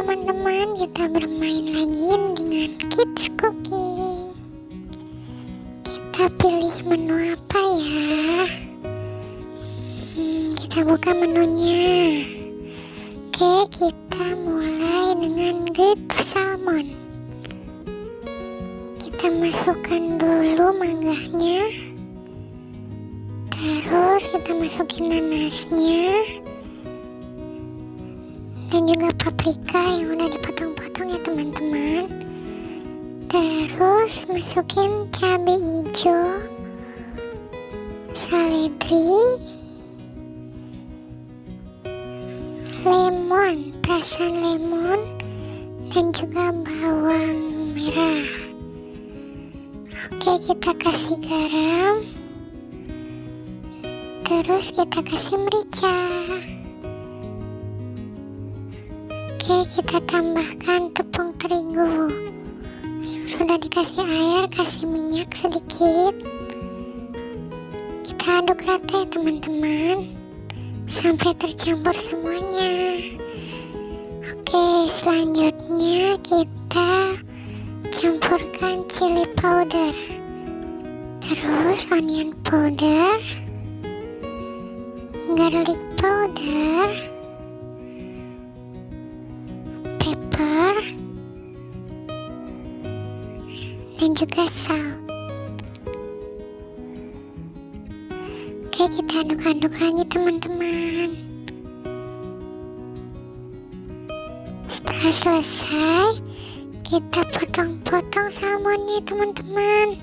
teman-teman, kita bermain lagi dengan kids cooking. Kita pilih menu apa ya? Kita buka menunya. Oke, kita mulai dengan grilled salmon. Kita masukkan dulu mangganya, terus kita masukin nanasnya dan juga paprika yang udah dipotong-potong ya teman-teman. Terus masukin cabai hijau, seledri, lemon, perasan lemon, dan juga bawang merah. Oke, kita kasih garam, terus kita kasih merica. Oke, kita tambahkan tepung terigu yang sudah dikasih air, kasih minyak sedikit. Kita aduk rata ya teman-teman, sampai tercampur semuanya. Oke, selanjutnya kita campurkan chili powder, terus onion powder, garlic powder, pepper, dan juga salt. Oke, kita aduk-aduk lagi teman-teman. Setelah selesai, kita potong-potong salmonnya teman-teman.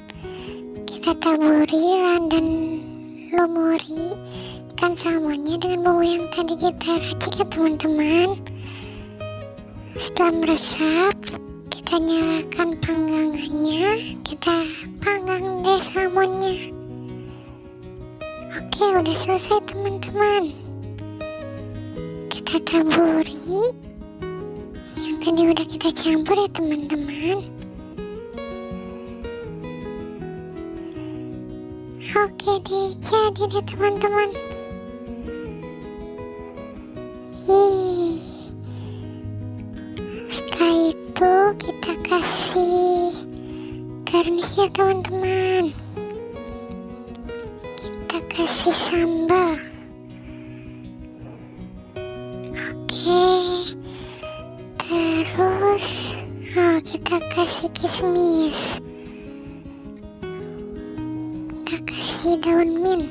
Kita taburi dan lumuri ikan salmonnya dengan bumbu yang tadi kita racik ya teman-teman. Setelah meresap, kita nyalakan panggangannya, kita panggang deh salmonnya. Oke, udah selesai teman-teman. Kita taburi yang tadi udah kita campur ya teman-teman. Oke deh, jadi deh teman-teman. Setelah itu kita kasih garnisnya teman-teman. Kita kasih sambal. Oke, terus kita kasih kismis, kita kasih daun mint,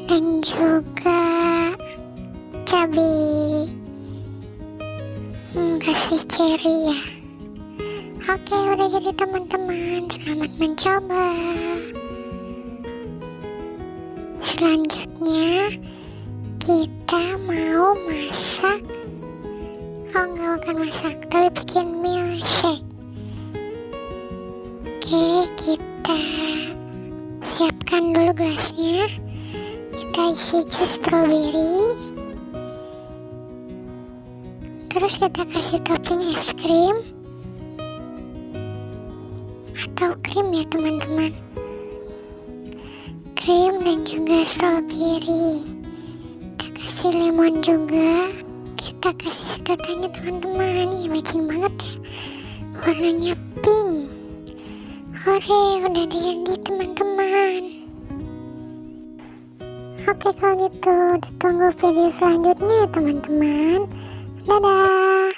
dan juga cabai, kasih cherry ya. Oke, udah jadi teman-teman, selamat mencoba. Selanjutnya kita mau masak, bukan masak, tapi bikin milkshake. Oke, kita siapkan dulu gelasnya. Kita isi jus strawberry, terus kita kasih topping es krim atau krim ya teman-teman, krim dan juga strawberry. Kita kasih lemon juga, kita kasih sedotannya teman-teman. Ini matching banget ya, warnanya pink. Hore, udah jadi teman-teman. Oke, kalau gitu ditunggu video selanjutnya ya teman-teman. Dadah.